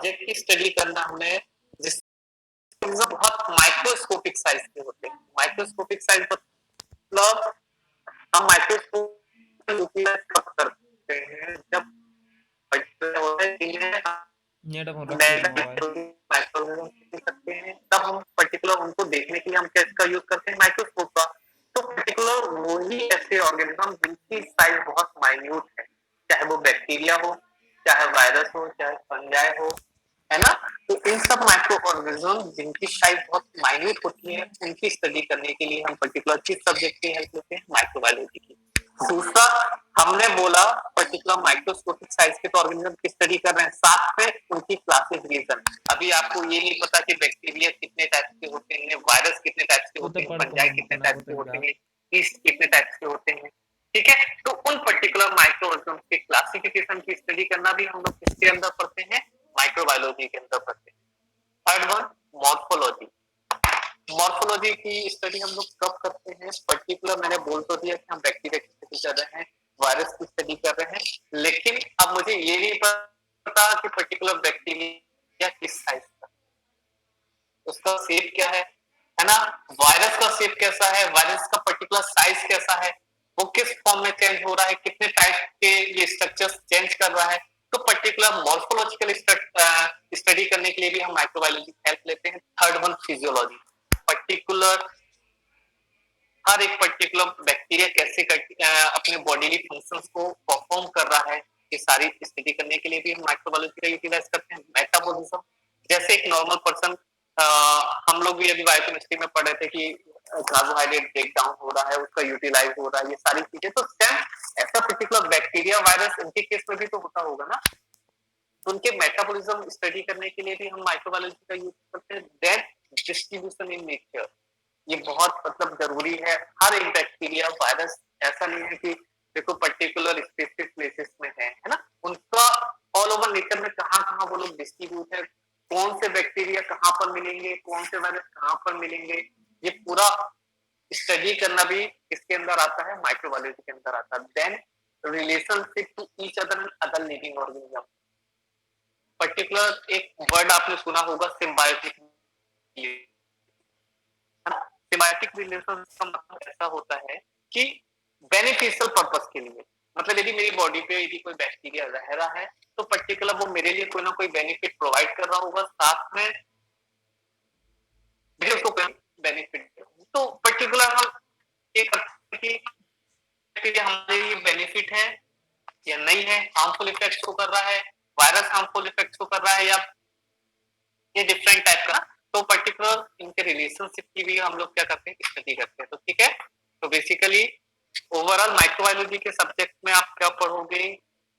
Subject की study करना हमें, जिसमें बहुत माइक्रोस्कोपिक साइज के होते हैं। माइक्रोस्कोपिक साइज मतलब हम माइक्रोस्कोप यूटिलाइज कब करते हैं, जब होता है तब हम पर्टिकुलर उनको देखने के लिए हम किसका यूज करते हैं, माइक्रोस्कोप का। तो पर्टिकुलर वही ऐसे ऑर्गेनिज्म जिनकी साइज बहुत माइन्यूट है, चाहे वो बैक्टीरिया हो, चाहे वायरस हो, चाहे फंजाई हो, है ना। तो इन सब माइक्रो ऑर्गेनिज्म जिनकी साइज बहुत माइन्यूट होती है, उनकी स्टडी करने के लिए हम पर्टिकुलर किस सब्जेक्ट की हेल्प लेते हैं, माइक्रोबायोलॉजी की। दूसरा, हमने बोला पर्टिकुलर माइक्रोस्कोपिक साइज के तो ऑर्गेनिज्म की स्टडी कर रहे हैं, साथ में उनकी क्लासिफिकेशन। अभी आपको ये नहीं पता कि बैक्टीरिया कितने टाइप के होते हैं, वायरस कितने टाइप के होते हैं, फंजाई कितने टाइप के होते हैं, ईस्ट कितने टाइप के होते हैं, ठीक है। तो उन पर्टिकुलर माइक्रो ऑर्गेनिज्म के क्लासिफिकेशन की स्टडी करना भी हम लोग किसके अंदर पढ़ते हैं, माइक्रोबायोलॉजी के अंदर पढ़ते हैं। Third one, morphology. मॉर्फोलॉजी की स्टडी हम लोग कब करते हैं, पर्टिकुलर मैंने बोल तो दिया कि हम बैक्टीरिया की स्टडी कर रहे हैं, वायरस की स्टडी कर रहे हैं, लेकिन अब मुझे ये नहीं पता कि पर्टिकुलर बैक्टीरिया किस साइज का, उसका शेप क्या है ना। वायरस का शेप कैसा है, वायरस का पर्टिकुलर साइज कैसा है, वो किस फॉर्म में चेंज हो रहा है, कितने टाइप के ये स्ट्रक्चर्स चेंज कर रहा है। तो पर्टिकुलर मॉर्फोलॉजिकल स्टडी करने के लिए भी हम माइक्रोबायोलॉजी की हेल्प लेते हैं। Third one, physiology. पर्टिकुलर हर एक पर्टिकुलर बैक्टीरिया कैसे अपने बॉडीली फंक्शंस को परफॉर्म कर रहा है, ये सारी स्टडी करने के लिए भी हम माइक्रोबायोलॉजी का यूटिलाइज करते हैं। मेटाबॉलिज्म, जैसे एक नॉर्मल पर्सन, हम लोग भी अभी बायोकेमिस्ट्री में पढ़ रहे थे कि कार्बोहाइड्रेट ब्रेक डाउन हो रहा है, उसका यूटिलाइज हो रहा है, ये सारी चीजें तो सेम ऐसा पर्टिकुलर बैक्टीरिया वायरस इनके केस में भी तो होता होगा ना। तो उनके मेटाबॉलिज्म स्टडी करने के लिए भी हम माइक्रोबायोलॉजी का यूज करते हैं। देन डिस्ट्रीब्यूशन इन नेचर, ये बहुत मतलब जरूरी है। हर एक बैक्टीरिया वायरस ऐसा नहीं है कि देखो पर्टिकुलर स्पेसिफिक प्लेसेस में है ना, उनका ऑल ओवर नेचर में कहाँ वो लोग डिस्ट्रीब्यूट है, कौन से बैक्टीरिया कहाँ पर मिलेंगे, कौन से वायरस कहाँ पर मिलेंगे, ये पूरा स्टडी करना भी इसके अंदर आता है, माइक्रोबायोलॉजी के अंदर आता है। Then relationship to each other living organism. Particular एक वर्ड आपने सुना होगा, सिम्बायोटिक। सिम्बायोटिक रिलेशन का मतलब ऐसा होता है कि बेनिफिशियल पर्पस के लिए, मतलब यदि मेरी बॉडी पे यदि कोई बैक्टीरिया रह रहा है तो पर्टिकुलर वो मेरे लिए कोई ना कोई बेनिफिट प्रोवाइड कर रहा होगा, साथ में भी उसको कोई बेनिफिट। तो पर्टिकुलर हम एक कि हमारे लिए बेनिफिट है या नहीं है, हार्मफुल इफेक्ट्स को कर रहा है, वायरस हार्मफुल इफेक्ट्स को कर रहा है, या ये डिफरेंट टाइप का। तो पर्टिकुलर इनके रिलेशनशिप की भी हम लोग क्या करते हैं, स्टडी करते हैं। तो ठीक है, तो बेसिकली ओवरऑल माइक्रोबायोलॉजी के सब्जेक्ट में आप क्या पढ़ोगे,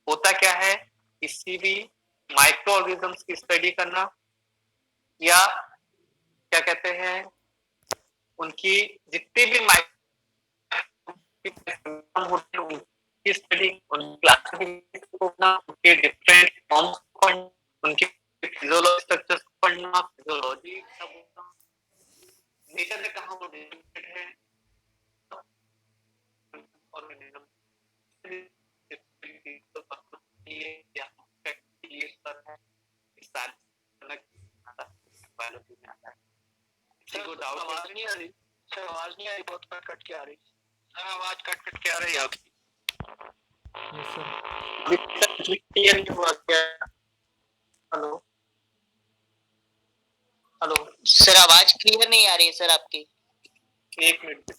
होता क्या है, किसी भी माइक्रो ऑर्गेनिजम्स की स्टडी करना, या क्या कहते हैं, उनकी जितनी भी उनकी स्टडी, उनकी क्लासिफिकेशन को पढ़ना, उनके डिफरेंट फॉर्म्स को पढ़ना, उनके फिजियोलॉजी स्ट्रक्चर्स को पढ़ना, फिजियोलॉजी का बोलना, नेचर में कहाँ वो डिफरेंट है, ऑर्गेनिज्म बायोलॉजी में आता है। किसी को डाउट आवाज नहीं आ रही, सर आवाज नहीं आ रही, बहुत कट कट के आ रही, सर आवाज कट कट के आ रही है आपकी। हेलो हेलो सर, आवाज क्लियर नहीं आ रही है सर आपकी। एक मिनट,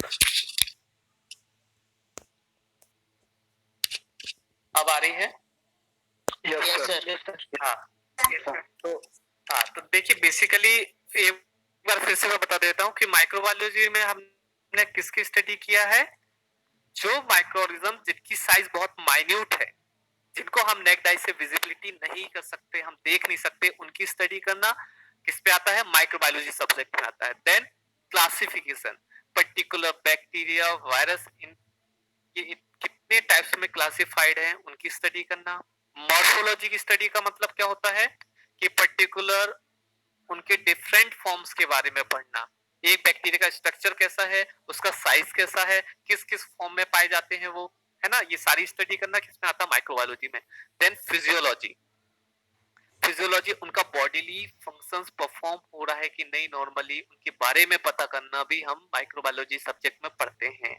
अब आ रही है? Yes sir. हाँ तो देखिए बेसिकली एक बार फिर से मैं बता देता हूँ कि माइक्रोबायोलॉजी में हमने किसकी स्टडी किया है, जो माइक्रो ऑर्गेनिज्म जिनकी साइज बहुत माइन्यूट है, जिनको हम नेक्ड आई से विजिबिलिटी नहीं कर सकते, हम देख नहीं सकते, उनकी स्टडी करना किस पे आता है, माइक्रोबायोलॉजी सब्जेक्ट में आता है। Then classification, particular bacteria virus ये कितने टाइप्स में क्लासिफाइड है, उनकी स्टडी करना। मॉर्फोलॉजी की स्टडी का मतलब क्या होता है कि पर्टिकुलर उनके डिफरेंट फॉर्म्स के बारे में पढ़ना, एक बैक्टीरिया का स्ट्रक्चर कैसा है, उसका साइज कैसा है, किस किस फॉर्म में पाए जाते हैं वो, है ना, ये सारी स्टडी करना किसमें आता है, माइक्रोबायोलॉजी में। देन फिजियोलॉजी माइक्रोबायोलॉजी उनका बॉडीली फंक्शंस परफॉर्म हो रहा है कि नहीं नॉर्मली, उनके बारे में पता करना भी हम माइक्रोबायोलॉजी सब्जेक्ट में पढ़ते हैं।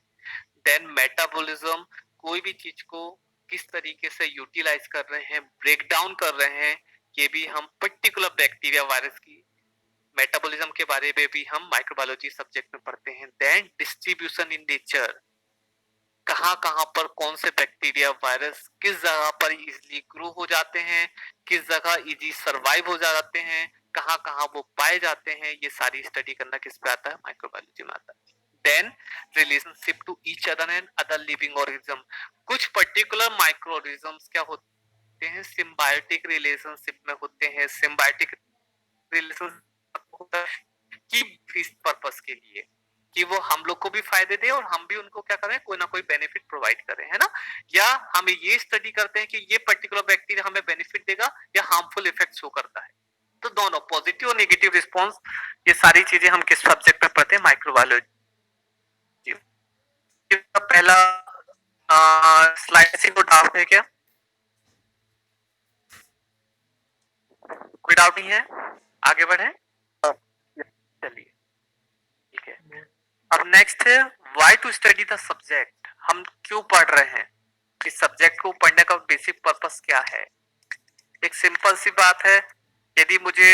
देन मेटाबॉलिज्म, कोई भी चीज को किस तरीके से यूटिलाइज कर रहे हैं, ब्रेक डाउन कर रहे हैं, ये भी हम पर्टिकुलर बैक्टीरिया वायरस की मेटाबॉलिज्म के बारे में भी हम माइक्रोबायोलॉजी सब्जेक्ट में पढ़ते हैं। देन डिस्ट्रीब्यूशन इन नेचर, कहाँ कहाँ पर कौन से बैक्टीरिया वायरस किस जगह पर इजीली ग्रो हो जाते हैं, किस जगह इजी सरवाइव हो जाते हैं, कहाँ कहाँ वो पाए जाते हैं, ये सारी स्टडी करना किस पे आता है, माइक्रोबायोलॉजी में आता है। Then relationship to each other and other living organism, कुछ पर्टिकुलर माइक्रो ऑर्गेनिजम्स क्या होते हैं, सिम्बायोटिक रिलेशनशिप में होते हैं। सिम्बायोटिक रिलेशन होता है कि इस पर्पस के लिए कि वो हम लोग को भी फायदे दे और हम भी उनको क्या करें, कोई ना कोई बेनिफिट प्रोवाइड करें, है ना। या हम ये स्टडी करते हैं कि ये पर्टिकुलर बैक्टीरिया हमें बेनिफिट देगा या हार्मफुल इफेक्ट शो करता है। तो दोनों पॉजिटिव और नेगेटिव रिस्पॉन्स, ये सारी चीजें हम किस सब्जेक्ट में पढ़ते हैं, माइक्रोबायोलॉजी। पहला स्लाइड को डाउट है क्या, कोई डाउट नहीं है, आगे बढ़े, चलिए ठीक है। अब नेक्स्ट है why to study the subject, हम क्यों पढ़ रहे हैं, इस सब्जेक्ट को पढ़ने का बेसिक पर्पस क्या है। एक सिंपल सी बात है, यदि मुझे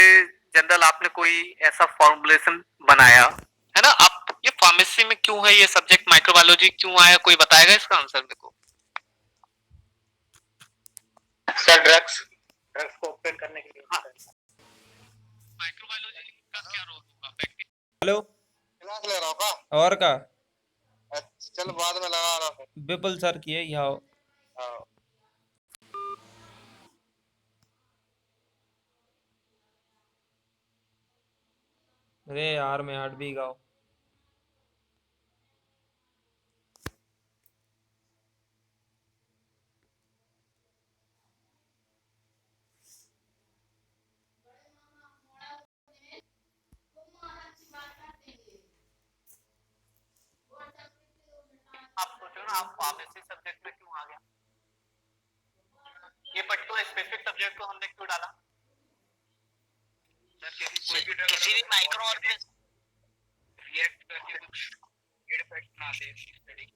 जनरल आपने कोई ऐसा फॉर्मुलेशन बनाया है ना, आप ये फार्मेसी में क्यों है ये सब्जेक्ट, माइक्रोबायोलॉजी क्यों आया, कोई बताएगा इसका आंसर मेरे को। सर ड्रग्स को ओपन करने के लिए। हाँ। माइक्रोबायोलॉजी का क्या रोल होगा, हेलो क्लास ले रहा हूँ का? और का चल बाद में लगा रहा हूँ। विपुल सर की है यहाँ। अरे यार मैं हट भी गाओ। आप सोचो ना, आप फार्मेसी सब्जेक्ट में क्यों आ गया, ये पर्टिकुलर स्पेसिफिक सब्जेक्ट को हमने क्यों डाला। किसी भी माइक्रो ऑर्गेनिज्म रिएक्ट करके कुछ इफेक्ट ना दे स्टडी।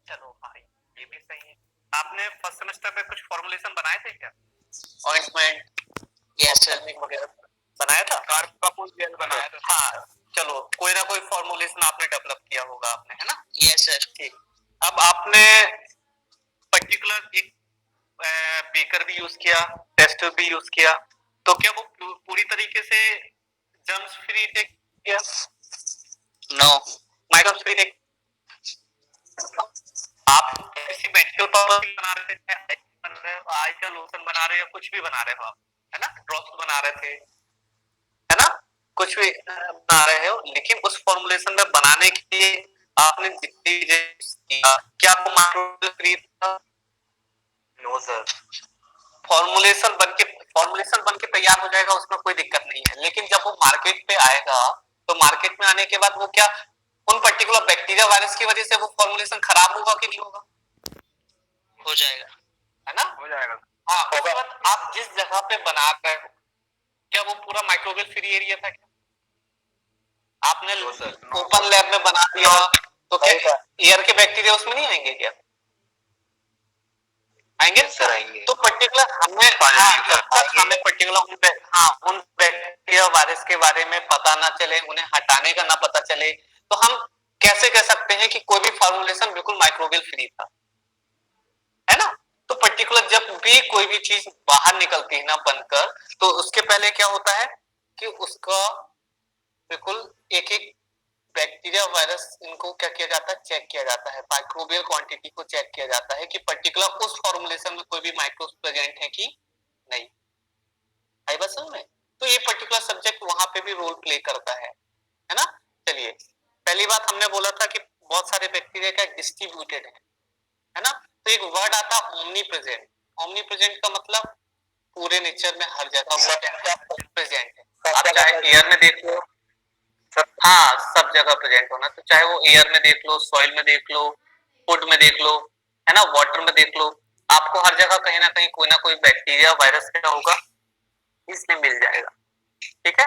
चलो हाँ ये भी सही है। आपने फर्स्ट सेमेस्टर में कुछ फॉर्मुलेशन बनाए थे क्या, ऑइंटमेंट यस सर वगैरह बनाया था, कार्बापुल जेल बनाया था। हाँ चलो, कोई ना कोई फॉर्मुलेशन आपने डेवलप किया होगा आपने, है ना। Yes sir. ठीक, अब आपने पर्टिकुलर एक बेकर भी यूज किया, टेस्टर भी यूज किया, तो क्या वो पूरी तरीके से जर्म्स फ्री थे क्या, नो माइक्रोब्स फ्री थे। आप किसी मेडिकल पर्पस बना रहे थे, आई का लोशन बना रहे हो या कुछ भी बना रहे हो आप, है ना, ड्रॉप्स बना रहे थे, है ना, कुछ भी बना रहे हो, लेकिन उस फॉर्मुलेशन में बनाने के लिए आपने जितनी किया, क्या आपको माइक्रोवेव फ्री था। नो सर, फॉर्मुलेशन बन के तैयार हो जाएगा, उसमें कोई दिक्कत नहीं है, लेकिन जब वो मार्केट पे आएगा तो मार्केट में आने के बाद वो क्या उन पर्टिकुलर बैक्टीरिया वायरस की वजह से वो फॉर्मुलेशन खराब होगा कि नहीं होगा, हो जाएगा, है ना, हो जाएगा। हाँ, उसके बाद आप जिस जगह पे बना रहे हो क्या वो पूरा माइक्रोवेव फ्री एरिया था क्या, आपने ओपन लैब में बना दिया तो क्या एयर के बैक्टीरिया उसमें नहीं आएंगे क्या, आएंगे सर, आएंगे। तो पर्टिकुलर हमें पर्टिकुलर उन बैक्टीरिया वायरस के बारे में पता ना चले, उन्हें हटाने का ना पता चले, तो हम कैसे कह सकते हैं कि कोई भी फॉर्मुलेशन बिल्कुल माइक्रोवेव फ्री था, है ना। तो पर्टिकुलर जब भी कोई भी चीज बाहर निकलती है ना बनकर, तो उसके पहले क्या होता है कि उसका बिल्कुल एक एक बैक्टीरिया वायरस इनको क्या किया जाता है, चेक किया जाता है, माइक्रोबियल क्वांटिटी को चेक किया जाता है कि पर्टिकुलर उस फॉर्मुलेशन में कोई भी माइक्रोब्स प्रेजेंट है कि नहीं, आई बात समझ में। तो ये पर्टिकुलर सब्जेक्ट वहां पे भी रोल प्ले करता है ना। चलिए, पहली बात हमने बोला था कि बहुत सारे बैक्टीरिया का डिस्ट्रीब्यूटेड है ना, तो एक वर्ड आता है ओमनी प्रेजेंट। ओमनी प्रेजेंट का मतलब पूरे नेचर में हर जगह प्रेजेंट है, आप चाहे एयर में देख लो, हाँ सब जगह प्रेजेंट होना, तो चाहे वो एयर में देख लो, सॉइल में देख लो, फूड में देख लो, है ना, वाटर में देख लो, आपको हर जगह कहीं ना कहीं कोई ना कोई बैक्टीरिया वायरस क्या होगा इसलिए मिल जाएगा। ठीक है,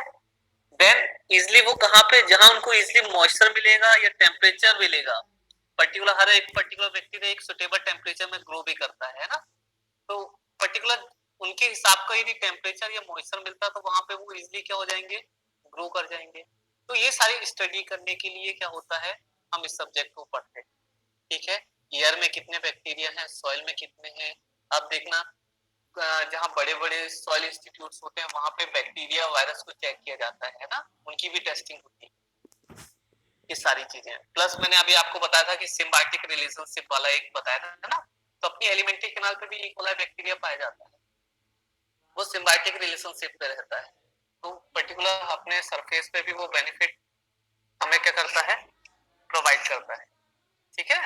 देन इजिली वो कहाँ पे, जहां उनको इजिली मॉइस्चर मिलेगा या टेम्परेचर मिलेगा, पर्टिकुलर हर एक पर्टिकुलर व्यक्ति ने एक सुटेबल टेम्परेचर में ग्रो भी करता है ना, तो पर्टिकुलर उनके हिसाब का यदि टेम्परेचर या मॉइस्चर मिलता है तो वहां पे वो इजिली क्या हो जाएंगे, ग्रो कर जाएंगे। तो ये सारी स्टडी करने के लिए क्या होता है, हम इस सब्जेक्ट को पढ़ते हैं। ठीक है, एयर में कितने बैक्टीरिया हैं, सॉइल में कितने हैं। अब देखना जहाँ बड़े बड़े सॉइल इंस्टीट्यूट्स होते हैं वहां पे बैक्टीरिया वायरस को चेक किया जाता है ना, उनकी भी टेस्टिंग होती है। ये सारी चीजें प्लस मैंने अभी आपको बताया था कि सिम्बायोटिक रिलेशनशिप वाला एक बताया था है ना, तो अपनी एलिमेंट्री कैनाल पे भी ई कोलाई बैक्टीरिया पाया जाता है, वो सिम्बायोटिक रिलेशनशिप पे रहता है। तो पर्टिकुलर अपने सरफेस पे भी वो बेनिफिट हमें क्या करता है, प्रोवाइड करता है। ठीक है,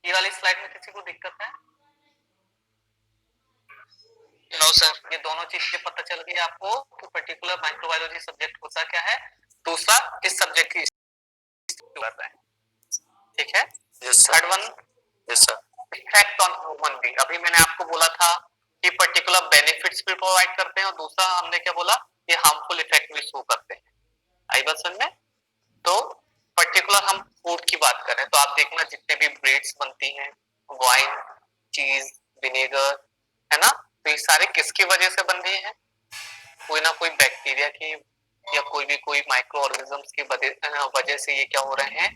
ये वाली स्लाइड में किसी को दिक्कत है? No sir. ये दोनों चीजें पता चल गई आपको कि पर्टिकुलर माइक्रोबायोलॉजी सब्जेक्ट होता क्या है। दूसरा इस सब्जेक्ट की है। ठीक है, third one, yes sir. Effect on human being. अभी मैंने आपको बोला था कि पर्टिकुलर बेनिफिट्स भी प्रोवाइड करते हैं और दूसरा हमने क्या बोला, ये हार्मफुल इफेक्ट भी शो करते हैं। आई बात समझ में? तो पर्टिकुलर हम फूड की बात करें तो आप देखना जितने भी ब्रेड्स बनती हैं, वाइन, चीज, विनेगर, है ना, तो ये सारे किसकी वजह से बन रही हैं, कोई ना कोई बैक्टीरिया की या कोई माइक्रो ऑर्गेनिजम्स की वजह से ये क्या हो रहे हैं,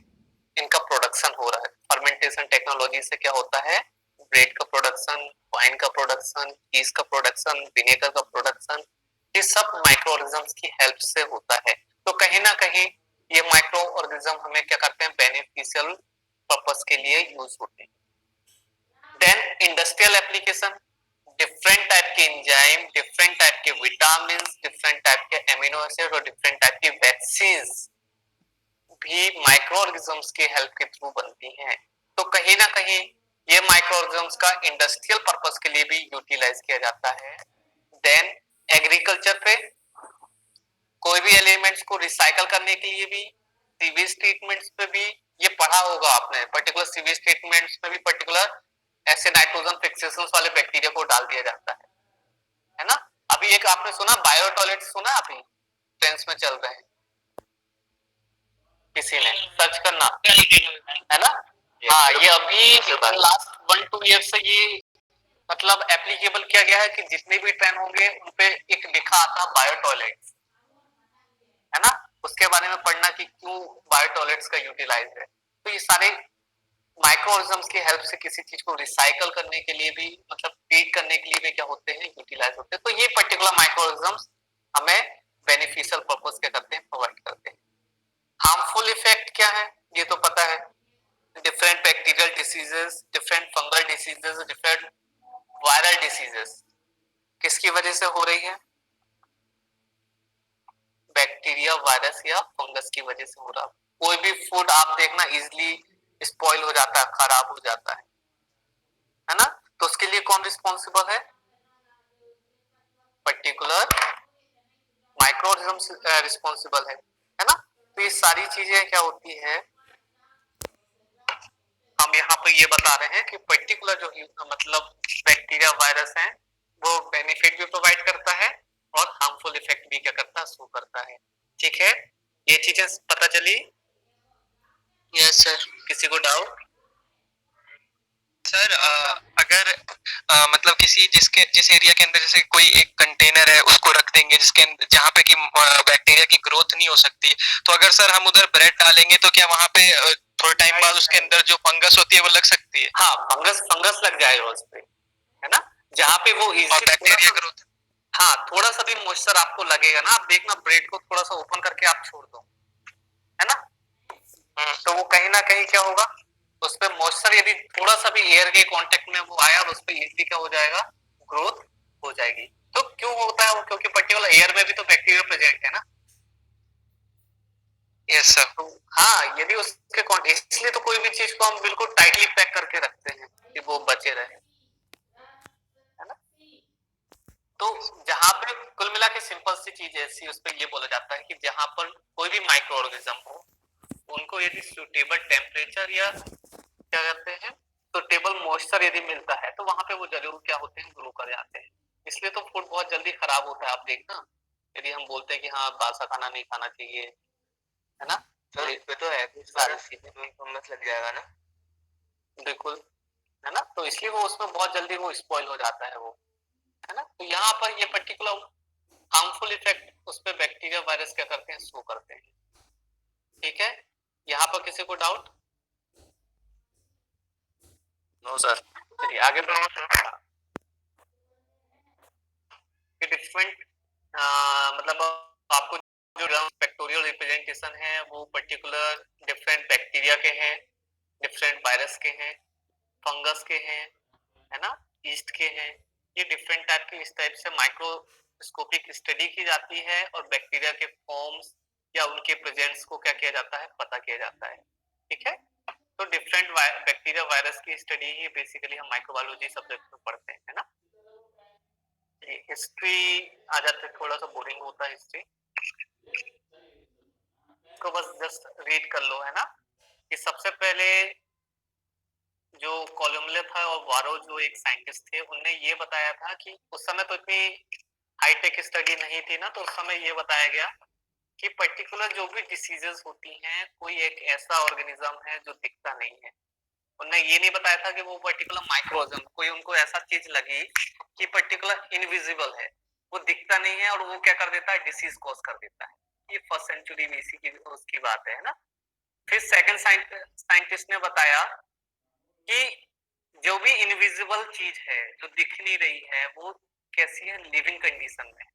इनका प्रोडक्शन हो रहा है। फर्मेंटेशन टेक्नोलॉजी से क्या होता है, ब्रेड का प्रोडक्शन, वाइन का प्रोडक्शन, चीज का प्रोडक्शन, विनेगर का प्रोडक्शन, ये सब माइक्रो ऑर्गेनिजम्स की हेल्प से होता है। तो कहीं ना कहीं ये माइक्रो ऑर्गेनिज्म हमें क्या करते हैं, बेनिफिशियल पर्पस के लिए यूज होते हैं। Then industrial application, different type के एंजाइम, डिफरेंट टाइप के विटामिन, डिफरेंट टाइप के एमिनो एसिड और डिफरेंट टाइप की वैक्सीन्स भी माइक्रो ऑर्गेनिजम्स की हेल्प के थ्रू बनती हैं। तो कहीं ना कहीं ये माइक्रो ऑर्गेनिजम्स का इंडस्ट्रियल पर्पस के लिए भी यूटिलाइज किया जाता है। देन एग्रीकल्चर पे कोई भी एलिमेंट्स को रिसाइकल करने के लिए भी, सीवेज ट्रीटमेंट्स पे भी, ये पढ़ा होगा आपने, पर्टिकुलर सीवेज ट्रीटमेंट्स में भी पर्टिकुलर ऐसे नाइट्रोजन फिक्सेशंस वाले बैक्टीरिया को डाल दिया जाता है ना। अभी एक आपने सुना बायो टॉयलेट, सुना अभी ट्रेंड्स में चल रहे हैं, किसी ने सर्च करना है ना। हाँ, ये अभी लास्ट 1-2 ईयर से ये मतलब एप्लीकेबल किया गया है कि जितने भी ट्रेंड होंगे उनपे एक लिखा आता बायो टॉयलेट, है ना, उसके बारे में पढ़ना कि क्यों बायो टॉयलेट्स का यूटिलाइज है। तो ये सारे माइक्रो ऑर्गेनिजम्स की हेल्प से किसी चीज को रिसाइकल करने के लिए भी, मतलब ट्रीट करने के लिए भी क्या होते हैं, यूटिलाइज होते हैं। तो ये पर्टिकुलर माइक्रो ऑर्गेनिजम्स हमें बेनिफिशियल पर्पस क्या करते हैं, प्रोवाइड करते हैं। हार्मफुल इफेक्ट क्या है, ये तो पता है, different bacterial diseases, different fungal diseases, different viral diseases किसकी वजह से हो रही है, बैक्टीरिया, वायरस या फंगस की वजह से हो रहा है। कोई भी फूड आप देखना इजिली स्पॉइल हो जाता है, खराब हो जाता है ना, तो उसके लिए कौन रिस्पॉन्सिबल है, पर्टिकुलर माइक्रो ऑर्गेनिज्म रिस्पॉन्सिबल है ना। तो ये सारी चीजें क्या होती है, हम यहाँ पे ये बता रहे हैं कि पर्टिकुलर जो मतलब बैक्टीरिया, वायरस है, वो बेनिफिट भी प्रोवाइड करता है और हार्मफुल इफेक्ट भी क्या करता है, शो करता है। ठीक है, ये चीजें पता चली? Yes sir. किसी को डाउट? सर अगर मतलब किसी जिस एरिया के अंदर जैसे कोई एक कंटेनर है उसको रख देंगे जिसके जहाँ पे कि बैक्टीरिया की ग्रोथ नहीं हो सकती, तो अगर सर हम उधर ब्रेड डालेंगे तो क्या वहाँ पे थोड़े टाइम बाद उसके अंदर जो फंगस होती है वो लग सकती है? हाँ, फंगस लग जाएगा उस पे, है ना, जहाँ पे वो बैक्टीरिया ग्रोथ। हाँ, थोड़ा सा भी मॉइस्चर आपको लगेगा ना, आप देखना ब्रेड को थोड़ा सा ओपन करके आप छोड़ दो, है ना, तो वो कहीं ना कहीं क्या होगा, उस पे मॉइस्चर यदि थोड़ा सा भी एयर के कांटेक्ट में वो आया और उस पे इजीली क्या हो जाएगा, ग्रोथ हो जाएगी। तो क्यों होता है वो, क्योंकि पर्टिकुलर एयर में भी तो बैक्टीरिया प्रेजेंट है ना। Yes sir. तो हाँ, यदि उसके इसलिए तो कोई भी चीज को हम बिल्कुल टाइटली पैक करके रखते हैं कि वो बचे रहे, है ना। तो जहां पे कुल मिला के सिंपल सी चीज ऐसी, उस पर ये बोला जाता है कि जहां पर कोई भी माइक्रो ऑर्गेनिज्म हो, उनको यदि सुटेबल टेम्परेचर या क्या कहते हैं, सुटेबल मॉइस्चर यदि मिलता है तो वहां पे वो जरूर क्या होते हैं, ग्रो कर जाते हैं। इसलिए तो फूड बहुत जल्दी खराब होता है। आप देखना, यदि हम बोलते हैं कि हाँ बासा खाना नहीं खाना चाहिए, है ना, सर ये पे तो है कुछ सारी सारा चीजें फंगस लग जाएगा ना। बिल्कुल, है ना, तो इसलिए वो उसमें बहुत जल्दी वो स्पॉइल हो जाता है वो, है ना। तो यहाँ पर ये पर्टिकुलर हार्मफुल इफेक्ट उस पर बैक्टीरिया वायरस क्या करते हैं, शो करते हैं। ठीक है, यहाँ पर किसी को डाउट? No sir. चलिए आगे बढ़ो। डिफरेंट मतलब आपको जो फैक्टोरियल रिप्रेजेंटेशन है वो पर्टिकुलर डिफरेंट बैक्टीरिया के हैं, डिफरेंट वायरस के हैं, फंगस के हैं, है ना, ईस्ट के हैं। ये डिफरेंट टाइप के, इस टाइप से माइक्रोस्कोपिक स्टडी की जाती है और बैक्टीरिया के फॉर्म्स या उनके प्रेजेंस को क्या किया जाता है, पता किया जाता है। ठीक है, तो डिफरेंट बैक्टीरिया वायरस की स्टडी ही बेसिकली हम माइक्रोबायोलॉजी सब्जेक्ट में पढ़ते हैं, है ना। हिस्ट्री आ जाते, थोड़ा सा बोरिंग होता है हिस्ट्री को, बस जस्ट रीड कर लो, है ना। कि सबसे पहले जो कोलुम्बले था और वारो जो एक साइंटिस्ट थे, उनने ये बताया था कि उस समय तो इतनी हाईटेक स्टडी नहीं थी ना, तो उस समय ये बताया गया कि पर्टिकुलर जो भी डिसीजेस होती हैं, कोई एक ऐसा ऑर्गेनिज्म है जो दिखता नहीं है। उन्होंने ये नहीं बताया था कि वो पर्टिकुलर माइक्रोऑर्गेनिज्म, कोई उनको ऐसा चीज लगी कि पर्टिकुलर इनविजिबल है, वो दिखता नहीं है और वो क्या कर देता है, डिसीज कॉज कर देता है। ये फर्स्ट सेंचुरी बीसी की उसकी बात है ना। फिर सेकंड साइंटिस्ट ने बताया कि जो भी इनविजिबल चीज है, जो दिख नहीं रही है, वो कैसी है, लिविंग कंडीशन में।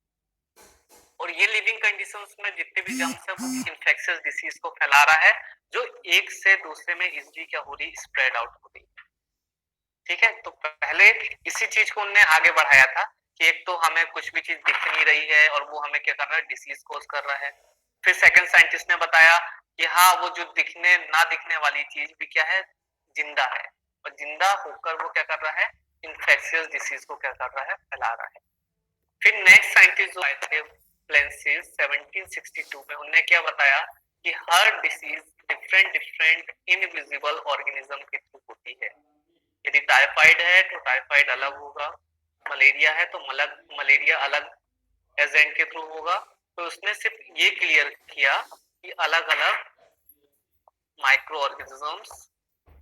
और ये लिविंग कंडीशंस में जितने भी जर्म्स है वो इन्फेक्शियस डिसीज को फैला रहा है, जो एक से दूसरे में इजीली क्या हो रही, स्प्रेड आउट हो रही। ठीक है, तो पहले इसी चीज को उन्होंने आगे बढ़ाया था कि एक तो हमें कुछ भी चीज दिख नहीं रही है और वो हमें क्या कर रहा है, डिसीज कोज कर रहा है। फिर सेकंड साइंटिस्ट ने बताया कि हाँ, वो जो दिखने ना दिखने वाली चीज भी क्या है, जिंदा है, और जिंदा होकर वो क्या कर रहा है, इन्फेक्शियस डिसीज को क्या कर रहा है, फैला रहा है। फिर नेक्स्ट साइंटिस्ट जो आए थे फ्लेंसिस 1762 में, उन्होंने क्या बताया कि हर disease different different invisible organism के थ्रू होती है। यदि टाइफाइड है तो टाइफाइड अलग होगा, मलेरिया है तो मलेरिया अलग एजेंट के थ्रू होगा। तो उसने सिर्फ ये क्लियर किया कि अलग अलग माइक्रो ऑर्गेनिजम्स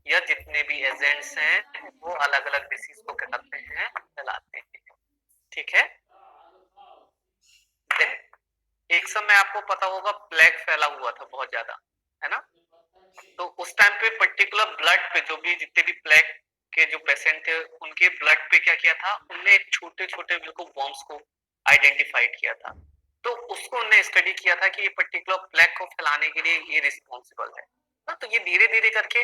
या जितने भी एजेंट्स हैं वो अलग अलग डिसीज को क्या करते हैं, फैलाते हैं। ठीक है, एक समय आपको पता होगा प्लेग फैला हुआ था बहुत ज्यादा, है ना। तो उस टाइम पे पर्टिकुलर ब्लड पे जो भी जितने भी प्लेग के जो पेशेंट थे, उनके ब्लड पे क्या किया था, उनने छोटे छोटे बिल्कुल बॉम्ब्स को आइडेंटिफाइड किया था। तो उसको उन्होंने स्टडी किया था कि ये पर्टिकुलर प्लेग को फैलाने के लिए ये रिस्पॉन्सिबल है ना। तो ये धीरे धीरे करके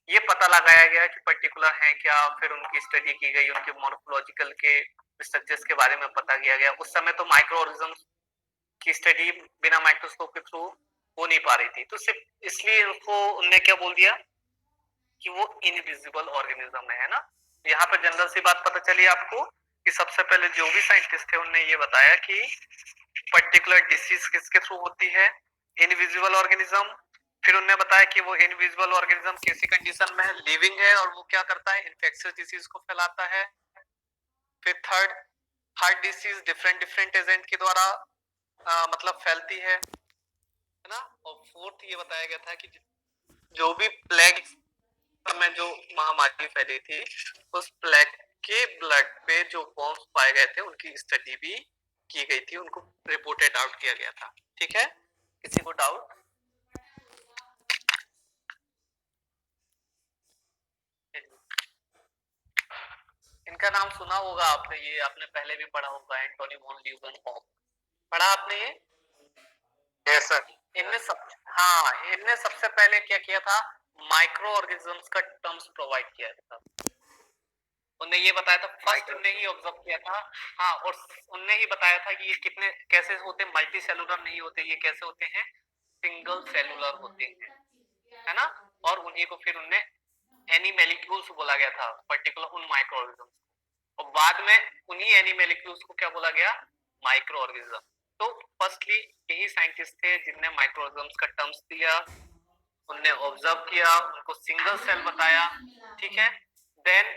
ये पता लगाया गया कि पर्टिकुलर है क्या, फिर उनकी स्टडी की गई, उनके मॉर्फोलॉजिकल के स्ट्रक्चर्स के बारे में पता किया गया। उस समय तो माइक्रो ऑर्गेनिज्म की स्टडी बिना माइक्रोस्कोप के थ्रू हो नहीं पा रही थी, तो सिर्फ इसलिए उनको उनने क्या बोल दिया कि वो इनविजिबल ऑर्गेनिज्म है ना। यहाँ पे जनरल सी बात पता चली आपको कि सबसे पहले जो भी साइंटिस्ट थे उन्होंने ये बताया कि पर्टिकुलर डिसीज किसके थ्रू होती है, इनविजिबल ऑर्गेनिज्म। फिर उन्होंने बताया कि वो इनविजिबल ऑर्गेनिज्म कैसी कंडीशन में है, लिविंग है, और वो क्या करता है, इन्फेक्शियस डिसीज को फैलाता है। फिर third, heart disease different different agent के द्वारा मतलब फैलती है ना। और फोर्थ ये बताया गया था कि जो भी प्लेग में जो महामारी फैली थी, उस प्लेग के ब्लड पे जो बॉम्ब्स पाए गए थे उनकी स्टडी भी की गई थी, उनको रिपोर्टेड आउट किया गया था। ठीक है, किसी को डाउट? इनका नाम सुना होगा आपने, ये आपने पहले भी पढ़ा होगा, एंटोनी वॉन ल्यूवेनहॉक। पढ़ा आपने ये? Yes sir. इनने इनने सबसे पहले क्या किया था, माइक्रो ऑर्गेनिजम्स का टर्म्स प्रोवाइड किया था। उन्हें ये बताया था, फर्स्ट उन्हें ही ऑब्जर्व किया था। हाँ, और उन्हें ही बताया था कि ये कितने कैसे होते हैं, मल्टी सेलुलर नहीं होते, ये कैसे होते हैं, सिंगल सेलुलर होते हैं, है ना। और उन्हीं को फिर उन्हें एनिमेलिक्यूल्स बोला गया था, पर्टिकुलर उन माइक्रो ऑर्गेनिजम्स, और बाद में उन्हीं एनिमेलिक्यूल्स को क्या बोला गया, माइक्रो ऑर्गेनिज्म। तो फर्स्टली यही साइंटिस्ट थे जिनने माइक्रो ऑर्गेनिजम्स का टर्म्स दिया, उनने ऑब्जर्व किया, उनको सिंगल सेल बताया। ठीक है, देन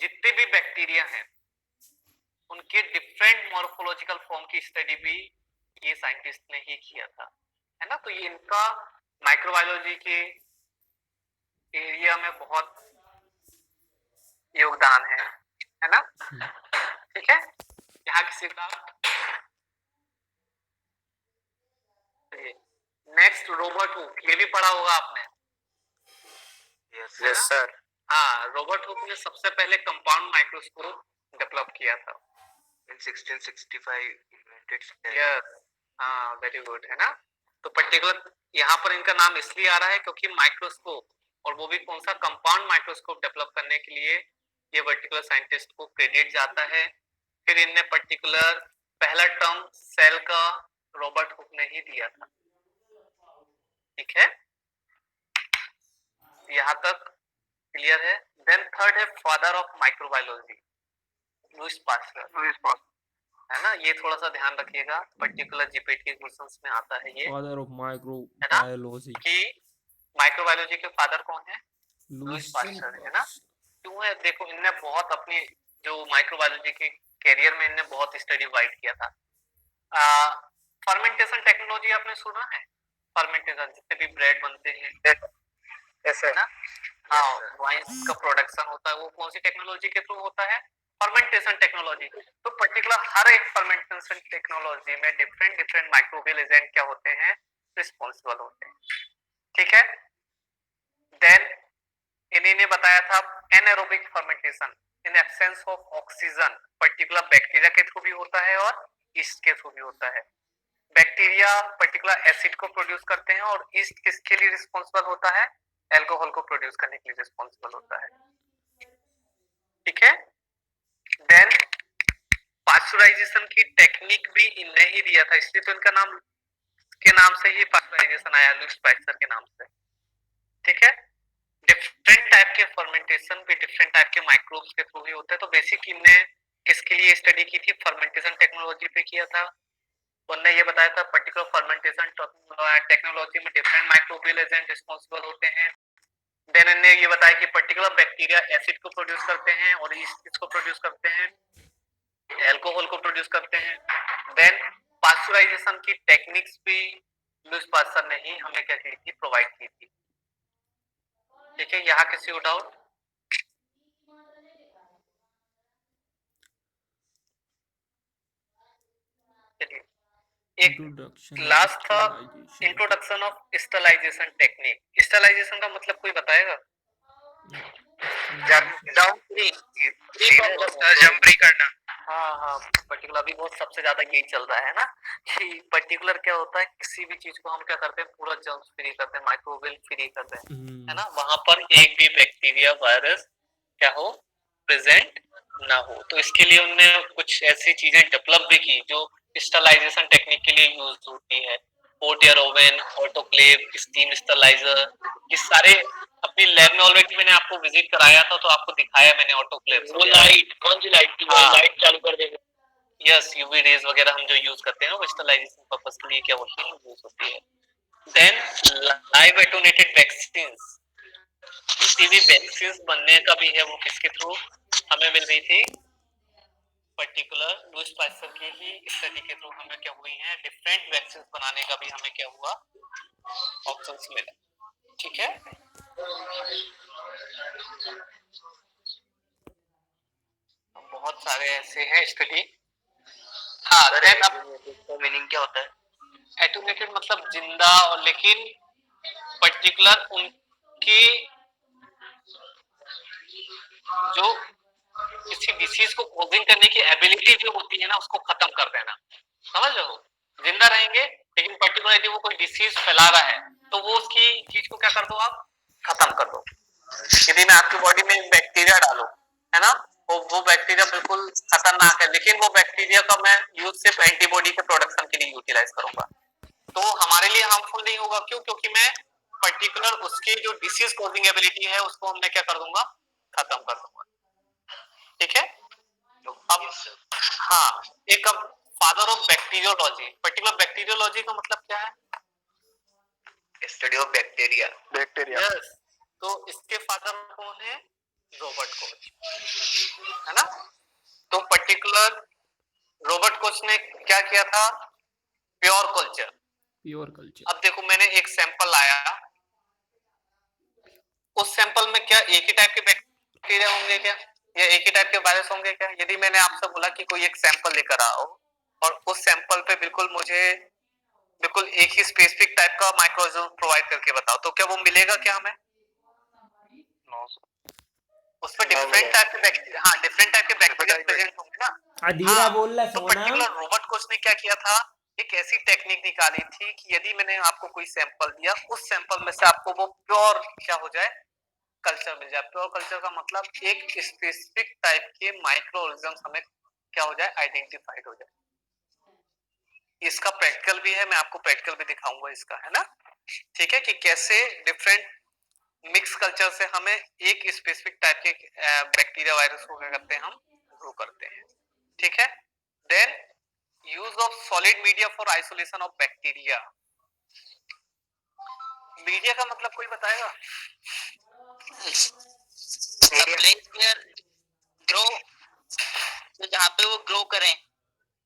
जितने भी बैक्टीरिया हैं उनके डिफरेंट मॉर्फोलॉजिकल फॉर्म की स्टडी भी ये साइंटिस्ट ने ही किया था, है ना। तो ये इनका माइक्रोबायोलॉजी के एरिया में बहुत योगदान है ना। ठीक है, यहाँ किसी का नेक्स्ट रॉबर्ट हुक, ये भी पढ़ा होगा आपने। Yes sir. हाँ, रॉबर्ट हुक ने सबसे पहले कंपाउंड माइक्रोस्कोप डेवलप किया था इन 1665 इन्वेंटेड। यस, हाँ वेरी गुड, है ना। तो पर्टिकुलर यहाँ पर इनका नाम इसलिए आ रहा है क्योंकि माइक्रोस्कोप, और वो भी कौन सा, कंपाउंड माइक्रोस्कोप डेवलप करने के लिए ये पर्टिकुलर साइंटिस्ट को क्रेडिट जाता है। फिर इनने पर्टिकुलर पहला टर्म सेल का रॉबर्ट हुक ने ही दिया था। ठीक है, यहाँ तक क्लियर है। देन थर्ड है father of microbiology, Lewis pasture, है ना। ये थोड़ा सा ध्यान रखिएगा, पर्टिकुलर जीपीटी के क्वेश्चंस में आता है ये, फादर ऑफ है ना, माइक्रोबायोलॉजी कि माइक्रोबायोलॉजी के फादर कौन है, लुईस लुईस पास्चर, है ना। क्यों है, देखो इनने बहुत अपनी जो माइक्रोबायोलॉजी के कैरियर में इनने बहुत स्टडी वाइड किया था। फर्मेंटेशन टेक्नोलॉजी आपने सुना है, फर्मेंटेशन जितने भी ब्रेड बनते हैं, ऐसा है ना, हाँ, वाइन का प्रोडक्शन होता है, वो कौन सी टेक्नोलॉजी के थ्रू होता है, फर्मेंटेशन टेक्नोलॉजी। तो पर्टिकुलर हर एक फर्मेंटेशन टेक्नोलॉजी में डिफरेंट डिफरेंट माइक्रोबियल एजेंट क्या होते हैं, रिस्पॉन्सिबल होते हैं। ठीक है, देन इन्हीं ने बताया था anaerobic fermentation in absence of oxygen, particular bacteria के थ्रू भी होता है और ईस्ट के थ्रू भी होता है। बैक्टीरिया पर्टिकुलर एसिड को प्रोड्यूस करते हैं और ईस्ट किसके लिए रिस्पॉन्सिबल होता है, एल्कोहल को प्रोड्यूस करने के लिए रिस्पॉन्सिबल होता है। ठीक है, देन पास्चराइजेशन की टेक्निक भी इनने ही दिया था, इसलिए तो इनका नाम के नाम से ही पास्चराइजेशन आया, लुईस पास्चर के नाम से। ठीक है, डिफरेंट टाइप के फर्मेंटेशन भी डिफरेंट टाइप के माइक्रोब्स के थ्रू ही होता है। तो बेसिक इनने किसके लिए स्टडी की थी, फर्मेंटेशन टेक्नोलॉजी पे किया था। उन्होंने ये बताया था पर्टिकुलर फर्मेंटेशन टेक्नोलॉजी में डिफरेंट माइक्रोबियल एजेंट रिस्पॉन्सिबल होते हैं। देन इन्होंने ये बताया कि पर्टिकुलर बैक्टीरिया एसिड को प्रोड्यूस करते हैं और ईस्ट किसको प्रोड्यूस करते हैं, एल्कोहल को प्रोड्यूस करते हैं। देन पास्चराइजेशन की टेक्निक्स भी लुईस पास्चर ने ही हमें क्या की थी, प्रोवाइड की थी। ठीक है, यहाँ किसी को डाउट? चलिए, एक लास्ट था introduction of sterilization technique. Sterilization का मतलब कोई बताएगा? जंपरी करना। हाँ, पर्टिकुलर अभी बहुत सबसे ज्यादा यही चल रहा है ना, कि पर्टिकुलर क्या होता है, किसी भी चीज को हम क्या करते हैं, पूरा जर्म्स फ्री करते हैं, माइक्रोबियल फ्री करते हैं, है ना, वहां पर एक भी बैक्टीरिया वायरस क्या हो, प्रेजेंट ना हो। तो इसके लिए उन्होंने कुछ ऐसी चीजें डेवलप भी की जो स्टरलाइजेशन टेक्निक के लिए यूज होती है। Hot air oven, autoclave, steam steriliser, ये सारे अपनी लैब में ऑलरेडी मैंने आपको विजिट कराया था, तो आपको दिखाया मैंने ऑटोक्लेव। वो लाइट, कौन सी लाइट थी, वो लाइट चालू कर देंगे। यस, यूवी रेज वगैरह हम जो यूज करते हैं वो स्टरलाइजेशन पर्पस के लिए क्या होती है, यूज होती है। Then live attenuated vaccines, TB vaccines बनने का भी है, वो किसके थ्रू हमें मिल रही थी, पर्टिकुलर लुईस पास्चर की ही स्टडी के थ्रू हमें क्या हुई हैं, डिफरेंट वैक्सीन्स बनाने का भी हमें क्या हुआ, ऑप्शंस मिला। ठीक है, बहुत सारे ऐसे हैं स्टडी। हाँ, देन अब मीनिंग क्या होता है? एटोनेटेड मतलब जिंदा, और लेकिन पर्टिकुलर उनकी जो किसी डिसीज को कॉजिंग करने की एबिलिटी जो होती है ना, उसको खत्म कर देना। समझ रहे हो, जिंदा रहेंगे लेकिन पर्टिकुलर यदि वो कोई डिसीज फैला रहा है तो वो उसकी चीज को क्या कर दो, आप खत्म कर दो। यदि मैं आपकी बॉडी में बैक्टीरिया डालूं, है ना, वो बैक्टीरिया बिल्कुल खतरनाक है, लेकिन वो बैक्टीरिया का मैं यूज सिर्फ एंटीबॉडी के प्रोडक्शन के लिए यूटिलाइज करूंगा, तो हमारे लिए हार्मफुल नहीं होगा। क्यों? क्योंकि मैं पर्टिकुलर उसकी जो डिसीज कॉजिंग एबिलिटी है उसको हमने क्या कर दूंगा, खत्म कर दूंगा। ठीक है, अब हाँ, एक अब father of bacteriology, particular bacteriology का मतलब क्या है, स्टडी ऑफ बैक्टीरिया। यस, तो इसके फादर कौन है, रॉबर्ट कोच, है ना। तो पर्टिकुलर रॉबर्ट कोच ने क्या किया था? Pure culture. Pure culture. अब देखो मैंने एक सैंपल लाया, उस सैंपल में क्या एक ही टाइप के बैक्टीरिया होंगे क्या, या एक ही टाइप के वायरस होंगे क्या? यदि मैंने आपसे बोला कि कोई एक सैंपल लेकर आओ और उस सैंपल पे बिल्कुल एक ही स्पेसिफिक टाइप का माइक्रोऑर्गेनिज्म प्रोवाइड करके बताओ, तो क्या वो मिलेगा क्या हमें? उसमें डिफरेंट टाइप के बैक्टीरिया, हाँ डिफरेंट टाइप के बैक्टीरिया प्रेजेंट होंगे ना। धीरा बोल रहा तो सोना। पर्टिकुलर रॉबर्ट कोच ने क्या किया था, एक ऐसी टेक्निक निकाली थी कि यदि मैंने आपको कोई सैंपल दिया, उस सैंपल में से आपको वो प्योर क्या हो जाए, कल्चर मिल जाए। प्योर कल्चर का मतलब एक स्पेसिफिक टाइप के माइक्रो ऑर्गेनिज्म हमें क्या हो जाए, आइडेंटिफाइड हो जाए। इसका प्रैक्टिकल भी है, मैं आपको प्रैक्टिकल भी दिखाऊंगा इसका, है ना। ठीक है, कि कैसे डिफरेंट मिक्स कल्चर से हमें एक स्पेसिफिक टाइप के बैक्टीरिया वायरस को क्या करते हैं, हम ग्रो करते हैं। ठीक है, then use of solid media for isolation of bacteria. Media का मतलब कोई बताएगा? ग्रो, तो जहाँ पे वो ग्रो करें।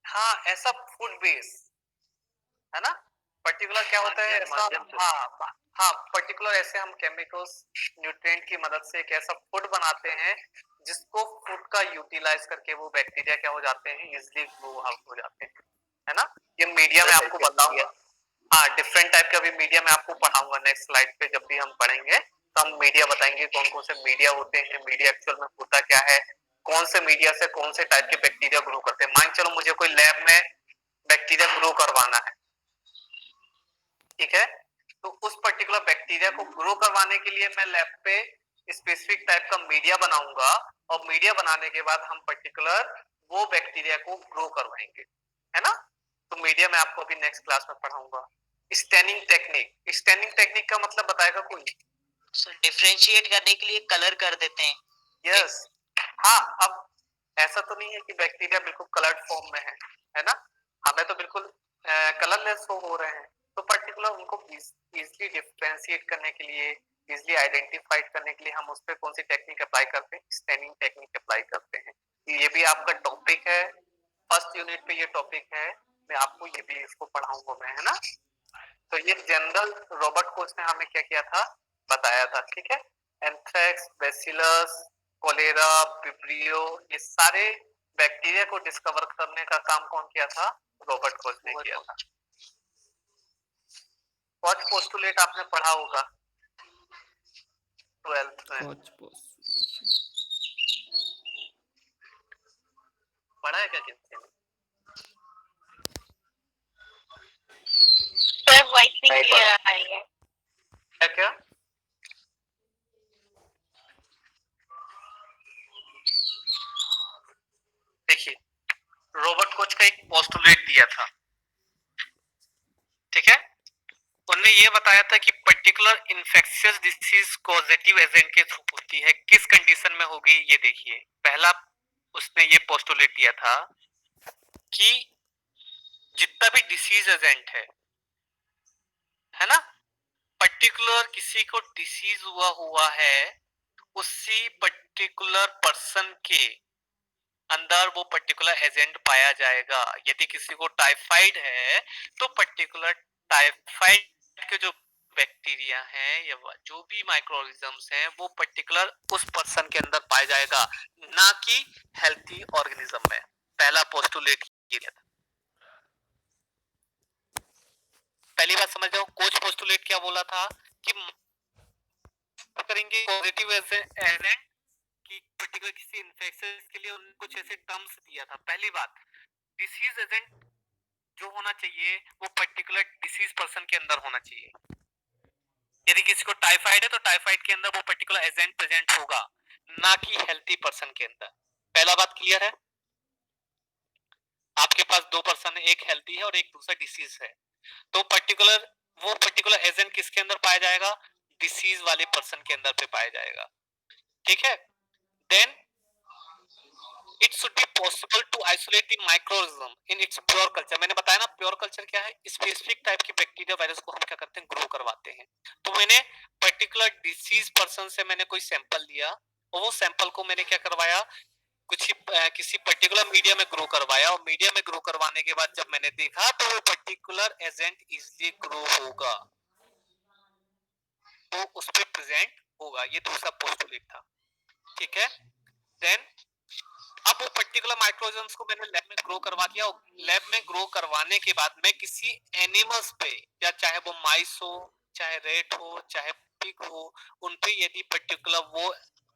हाँ, ऐसा फूड बेस है ना। पर्टिकुलर क्या होता है ऐसा, हाँ पर्टिकुलर ऐसे हम केमिकल्स न्यूट्रिएंट की मदद से एक ऐसा फूड बनाते हैं जिसको फूड का यूटिलाइज करके वो बैक्टीरिया क्या हो जाते हैं, इजिली ग्रो आउट हो जाते हैं, है ना। ये मीडिया में आपको बताऊंगा, हाँ डिफरेंट टाइप का भी मीडिया में आपको पढ़ाऊंगा नेक्स्ट स्लाइड पे। जब भी हम पढ़ेंगे तो हम मीडिया बताएंगे कौन कौन से मीडिया होते हैं, मीडिया एक्चुअल में होता क्या है, कौन से मीडिया से कौन से टाइप के बैक्टीरिया ग्रो करते हैं। मान चलो मुझे कोई लैब में बैक्टीरिया ग्रो करवाना है, ठीक है, तो उस पर्टिकुलर बैक्टीरिया को ग्रो करवाने के लिए मैं लैब पे स्पेसिफिक टाइप का मीडिया बनाऊंगा, और मीडिया बनाने के बाद हम पर्टिकुलर वो बैक्टीरिया को ग्रो करवाएंगे, है ना। तो मीडिया में आपको अभी नेक्स्ट क्लास में पढ़ाऊंगा। स्टैनिंग टेक्निक, स्टैनिंग टेक्निक का मतलब बताएगा कोई? डिफरेंशिएट करने के लिए कलर कर देते हैं। यस, हाँ। अब ऐसा तो नहीं है कि बैक्टीरिया बिल्कुल कलर्ड फॉर्म में है ना, हमें तो बिल्कुल कलरलेस हो रहे हैं। तो पर्टिकुलर उनको इजिली डिफरेंशिएट करने के लिए, इजिली आइडेंटिफाइड करने के लिए हम उस पर कौन सी टेक्निक अप्लाई करते हैं, स्टैनिंग टेक्निक अप्लाई करते हैं। ये भी आपका टॉपिक है, फर्स्ट यूनिट पे ये टॉपिक है, मैं आपको ये भी इसको पढ़ाऊंगा मैं, है ना। तो ये जनरल रॉबर्ट कोच ने हमें क्या किया था, बताया था, ठीक है। एंथ्रेक्स, बैसिलस, कोलेरा, विब्रियो, ये सारे बैक्टीरिया को डिस्कवर करने का काम कौन किया था, रॉबर्ट कोच ने किया था। कॉच पोस्टुलेट आपने पढ़ा होगा 12th में, पढ़ा है क्या किसी ने? क्या देखिए, रॉबर्ट कोच का एक पोस्टुलेट दिया था, ठीक है। उन्होंने ये बताया था कि particular infectious disease causative agent के थ्रू होती है, किस कंडीशन में होगी ये देखिए। पहला उसने ये पोस्टुलेट दिया था कि जितना भी डिसीज एजेंट है ना, पर्टिकुलर किसी को डिसीज हुआ है, उसी पर्टिकुलर पर्सन के अंदर वो पर्टिकुलर एजेंट पाया जाएगा। यदि किसी को टाइफाइड है तो पर्टिकुलर टाइफाइड के जो बैक्टीरिया हैं या जो भी माइक्रोऑर्गेनिजम्स हैं वो पर्टिकुलर उस पर्सन के अंदर पाया जाएगा, ना कि हेल्थी ऑर्गेनिज्म में। पहला पोस्टुलेट ये था। पहली बात समझ जाओ, कोच पोस्टुलेट क्या बोला था कि करेंगे पॉजिटिव एजेंट कि पर्टिकुलर किसी इन्फेक्शन के लिए उन्होंने कुछ ऐसे टर्म्स दिया था। पहली बात, डिसीज एजेंट जो होना चाहिए वो पर्टिकुलर डिसीज पर्सन के अंदर होना चाहिए। यदि किसी को टाइफाइड है तो टाइफाइड के अंदर वो पर्टिकुलर एजेंट प्रेजेंट होगा, ना कि हेल्थी पर्सन के अंदर। पहला बात क्लियर है? आपके पास दो पर्सन है, एक हेल्थी है और एक दूसरा डिसीज है, तो वो पर्टिकुलर एजेंट किसके अंदर पाया जाएगा, डिसीज वाले पर्सन के अंदर पे पाया जाएगा, ठीक है। Then it should be possible to isolate the microorganism in its pure culture. मैंने बताया ना प्योर कल्चर क्या है, स्पेसिफिक टाइप की बैक्टीरिया वायरस को हम क्या करते हैं, ग्रो करवाते हैं। तो मैंने पर्टिकुलर डिसीज पर्सन से मैंने कोई सैंपल लिया और वो सैंपल को मैंने क्या करवाया, किसी पर्टिकुलर मीडिया में ग्रो करवाया और मीडिया में ग्रो करवाने के बाद जब मैंने देखा तो वो पर्टिकुलर एजेंट इजीली ग्रो होगा, तो उस पे प्रेजेंट होगा। ये दूसरा पोस्टुलेट था, ठीक है। देन अब वो पर्टिकुलर माइक्रोऑर्गेनिज्म्स को मैंने लैब में ग्रो करवा दिया और लैब में ग्रो करवाने के बाद मैं किसी एनिमल्स पे, या चाहे वो माइस हो, चाहे रेट हो, चाहे पिग हो, उन पे यदि पर्टिकुलर वो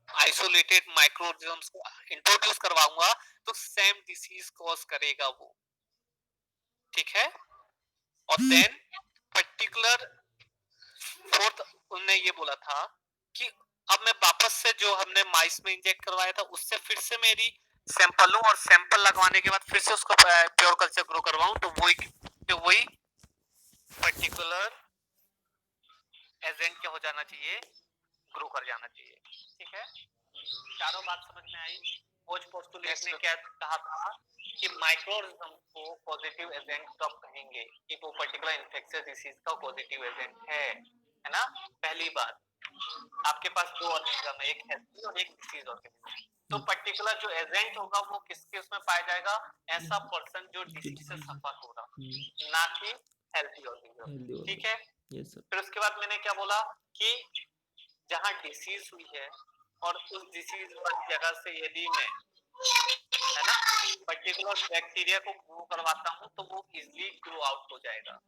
आइसोलेटेड माइक्रोऑर्गेनिज्म्स को इंट्रोड्यूस करवाऊंगा तो सेम डिसीज कॉज करेगा वो, ठीक है। और देन पर्टिकुलर फोर्थ उन्होंने ये बोला था कि अब मैं वापस से जो हमने माइस में इंजेक्ट करवाया था उससे फिर से मेरी सैंपल लूं और सैंपल लगवाने के बाद फिर से उसको प्योर कल्चर ग्रो करवाऊं तो वही पर्टिकुलर एजेंट क्या हो जाना चाहिए, ग्रो कर जाना चाहिए, ठीक है। चारों बात समझ में आई। खोज पोस्टुलेट ने क्या कहा था कि माइक्रोऑर्गेनिज्म को पॉजिटिव एजेंट कब कहेंगे कि वो पर्टिकुलर इन्फेक्शियस डिसीज का पॉजिटिव एजेंट है ना। पहली बात, आपके पास दो ऑर्गेनिज्म है, एक हेल्थी और एक डिसीज ऑर्गेनिज्म। तो पर्टिकुलर जो एजेंट होगा वो किसके उसमें पाया जाएगा, ऐसा पर्सन जो डिसीज से सफर हो रहा, ना कि हेल्थी ऑर्गेनिज्म, ठीक है। फिर उसके बाद मैंने क्या बोला कि जहां डिसीज हुई है और उस डिसीज वाली जगह से यदि मैं, है ना, पर्टिकुलर बैक्टीरिया को ग्रो करवाता हूं तो वो इजीली ग्रो आउट हो जाएगा,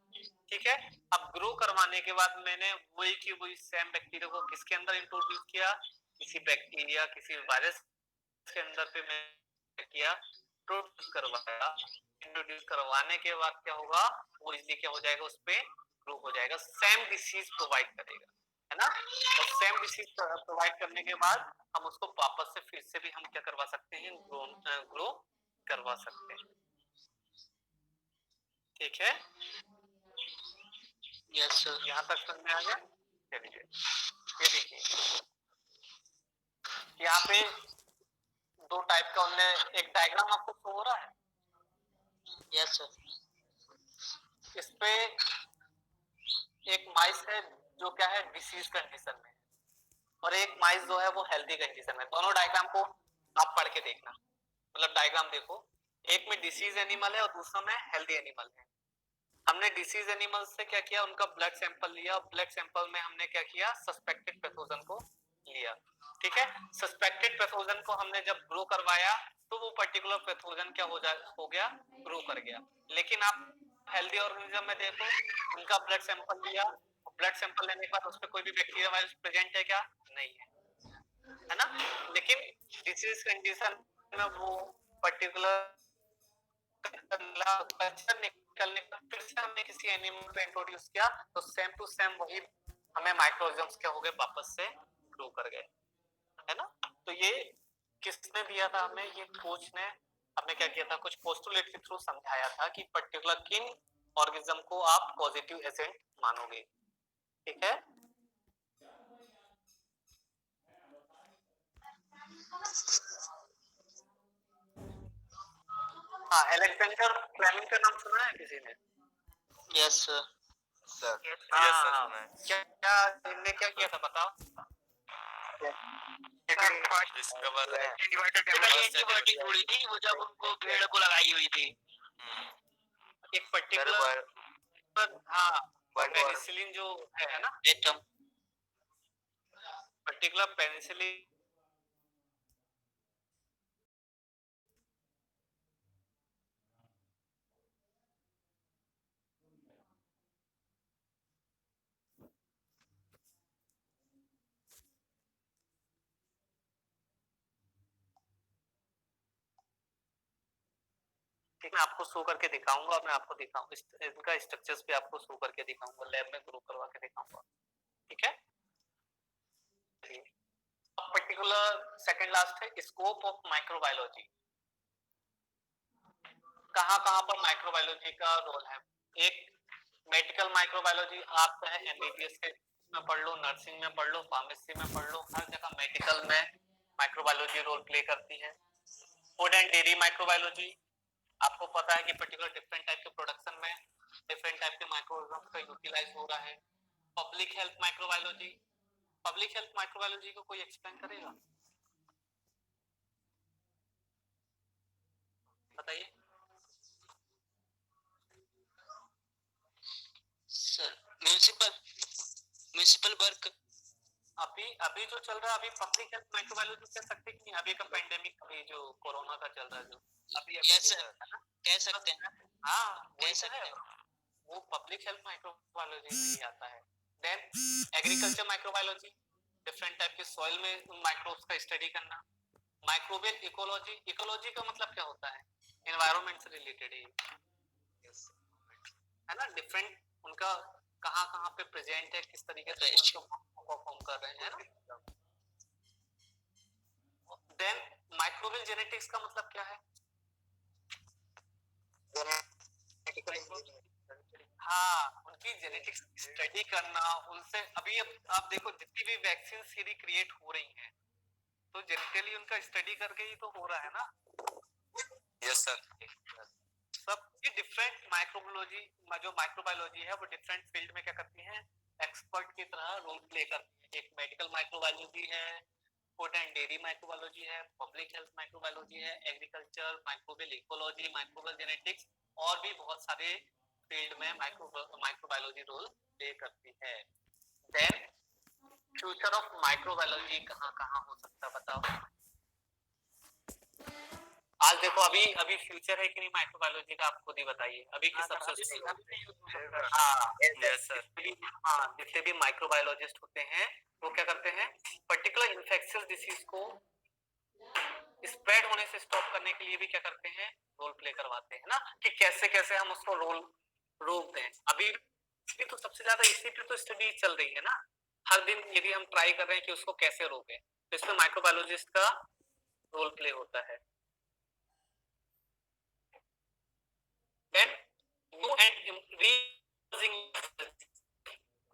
ठीक है। अब ग्रो करवाने के बाद मैंने वही सेम बैक्टीरिया को किसके अंदर इंट्रोड्यूस किया, किसी बैक्टीरिया किसी वायरस के अंदर पे मैं किया, इंट्रोड्यूस करवाया। इंट्रोड्यूस करवाने के बाद क्या होगा, वो इजीली क्या हो जाएगा, उस पे ग्रो हो जाएगा, सेम डिसीज प्रोवाइड करेगा, है ना। और सेम डिसीज प्रोवाइड करने के बाद हम उसको वापस से फिर से भी हम क्या करवा सकते हैं, ग्रो करवा सकते हैं, ठीक है। Yes sir. यहाँ तक समझ में आ गया। चलिए ये देखिए, यहाँ पे दो टाइप का उनने एक डायग्राम आपको शो हो रहा है। Yes sir. इस पे एक माइस है जो क्या है डिसीज कंडीशन में, और एक माइस जो है वो हेल्दी कंडीशन में। दोनों डायग्राम को आप पढ़ के देखना, मतलब डायग्राम देखो, एक में डिसीज एनिमल है और दूसरा में हेल्दी एनिमल है। हमने डिसीज एनिमल से क्या किया, उनका ब्लड सैंपल लिया, और ब्लड सैंपल में हमने क्या किया, सस्पेक्टेड पैथोजन को लिया, ठीक है। सस्पेक्टेड पैथोजन को हमने जब ग्रो करवाया तो वो पर्टिकुलर पैथोजन क्या हो गया, ग्रो कर गया। लेकिन आप हेल्दी ऑर्गेनिज्म में देखो, उनका ब्लड सैंपल लिया, ब्लड सैंपल लेने के बाद उसमें कोई भी बैक्टीरिया वायरस प्रेजेंट है क्या, नहीं है, है ना। लेकिन डिसीज कंडीशन में वो पर्टिकुलर कल्चर निकलने का फिर से हमने किसी एनिमल पे इंट्रोड्यूस किया तो सेम टू सेम वही हमें माइक्रोऑर्गेनिज्म्स क्या हो गए, वापस से ग्रो कर गए, है ना। तो ये किसने दिया था हमें, ये कोच ने। हमने क्या किया था, कुछ पोस्टुलेट के थ्रू समझाया था कि पर्टिकुलर किन ऑर्गेनिज्म को आप पॉजिटिव एजेंट मानोगे, ठीक है। हाँ, अलेक्जेंडर फ्लेमिंग का नाम सुना है किसी ने? Yes sir. हाँ, क्या इनने क्या किया था बताओ? एंटीबायोटिक थोड़ी थी वो, जब उनको भेड़ को लगाई हुई थी। एक पर्टिकुलर, हाँ, पेनिसिलिन जो है ना, एकदम पर्टिकुलर पेनिसिलिन मैं आपको शो करके दिखाऊंगा, मैं आपको दिखाऊंगा इनका स्ट्रक्चर्स पे आपको शो करके दिखाऊंगा, लैब में ग्रो करवा के दिखाऊंगा, ठीक है। पर्टिकुलर सेकंड लास्ट है स्कोप ऑफ माइक्रोबायोलॉजी। कहाँ पर माइक्रोबायोलॉजी का रोल है। एक मेडिकल माइक्रोबायोलॉजी, आप चाहे एमबीबीएस के में पढ़ लो, नर्सिंग में पढ़ लो, फार्मेसी में पढ़ लो, हर जगह मेडिकल में माइक्रोबायोलॉजी रोल प्ले करती है। फूड एंड डेयरी माइक्रोबायोलॉजी, आपको पता है कि पर्टिकुलर डिफरेंट टाइप के प्रोडक्शन में डिफरेंट टाइप के माइक्रोऑर्गेनिज्म का यूटिलाइज हो रहा है। Public health microbiology, public health microbiology को कोई एक्सप्लेन करेगा? बताइए सर म्यूनिसिपल वर्क अभी अभी जो चल रहा है, अभी पब्लिक हेल्थ माइक्रोबायोलॉजी कह सकते हैं कि नहीं? अभी का पेंडेमिक, अभी जो कोरोना का चल रहा है, जो अभी यस सर, कह सकते हैं, हाँ कह वही सकते है, हैं। वो पब्लिक हेल्थ माइक्रोबायोलॉजी में ही आता है। Then agriculture microbiology, different type के सॉइल में माइक्रोब्स का स्टडी करना। माइक्रोबियल इकोलॉजी, इकोलॉजी का मतलब क्या होता है? एनवायरनमेंट से रिलेटेड है ना, डिफरेंट उनका कहाँ कहाँ पे प्रेजेंट है, किस तरीके से परफॉर्म कर रहे हैं ना। देन माइक्रोबियल जेनेटिक्स का मतलब क्या है? हाँ, उनकी जेनेटिक्स स्टडी करना, उनसे अभी अब आप देखो जितनी भी वैक्सीन सीरी क्रिएट हो रही हैं, तो जेनेटिकली उनका स्टडी करके ही तो हो रहा है ना। Yes sir. सब ये डिफरेंट माइक्रोबायोलॉजी, जो माइक्रोबायोलॉजी है वो डिफरेंट फील्ड में क्या करती है, एक्सपर्ट की तरह रोल प्ले करती है। एक मेडिकल माइक्रोबायोलॉजी है, फूड एंड डेयरी माइक्रोबायोलॉजी है, पब्लिक हेल्थ माइक्रोबायोलॉजी है, agriculture, microbial ecology, microbial genetics, और भी बहुत सारे फील्ड में माइक्रोबायोलॉजी रोल प्ले करती है। देन फ्यूचर ऑफ माइक्रोबायोलॉजी कहाँ कहाँ हो सकता है बताओ? आज देखो अभी अभी फ्यूचर है कि नहीं माइक्रोबायोलॉजी का, आप खुद ही बताइए। अभी की सबसे हाँ यस सर। हाँ, जितने भी माइक्रोबायोलॉजिस्ट होते हैं वो क्या करते हैं, पर्टिकुलर इन्फेक्शियस डिसीज को स्प्रेड होने से स्टॉप करने के लिए भी क्या करते हैं, रोल प्ले करवाते हैं ना, कि कैसे कैसे हम उसको रोक दें। अभी तो सबसे ज्यादा इसी पे तो स्टडी चल रही है ना, हर दिन ये भी हम ट्राई कर रहे हैं कि उसको कैसे रोकें, तो इसमें माइक्रोबायोलॉजिस्ट का रोल प्ले होता है।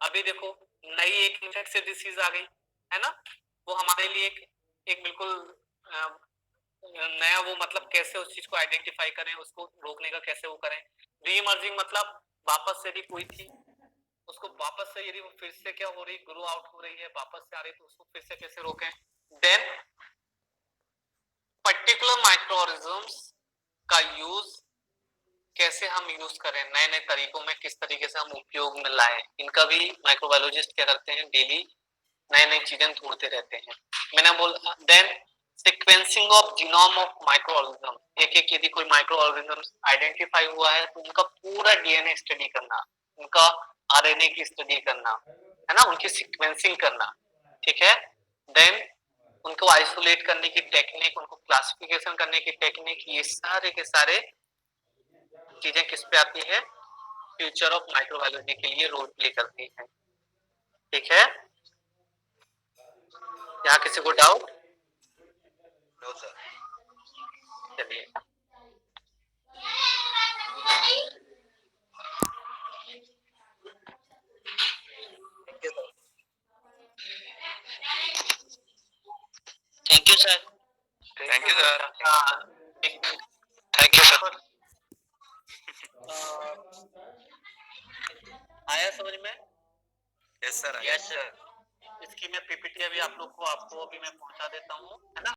अभी देखो नई एक इन्फेक्शियस डिसीज आ गई है ना, वो हमारे लिए एक बिल्कुल नया, वो मतलब कैसे उस चीज को आइडेंटिफाई करें, उसको रोकने का कैसे वो करें। रीइमर्जिंग मतलब वापस से भी कोई थी, उसको वापस से यदि वो फिर से क्या हो रही, ग्रो आउट हो रही है, वापस से आ रही, तो उसको फिर से कैसे रोकें। देन पर्टिकुलर माइक्रोऑर्गेनिजम्स का यूज कैसे हम यूज करें, नए नए तरीकों में किस तरीके से हम उपयोग में लाएं, इनका भी माइक्रोबायोलॉजिस्ट क्या करते हैं, डेली नई नई चीजें ढूंढते रहते हैं। मैंने बोला then sequencing of genome of microorganism, एक एक यदि कोई माइक्रोऑर्गेनिज्म आइडेंटिफाई हुआ है तो उनका पूरा डीएनए स्टडी करना, उनका आरएनए की स्टडी करना है ना, उनकी सीक्वेंसिंग करना, ठीक है। देन उनको आइसोलेट करने की टेक्निक, उनको क्लासिफिकेशन करने की टेक्निक, ये सारे के सारे चीजें किस पे आती है, फ्यूचर ऑफ माइक्रोबायोलॉजी के लिए रोल प्ले करती है। ठीक है, यहाँ किसी को डाउट? No sir. चलिए thank you sir. Thank you sir. एक मिनट, थैंक यू सर। आया समझ में? Yes sir. Yes sir. इसकी मैं पीपीटी अभी आप लोग को, आपको अभी मैं पहुंचा देता हूँ, है ना।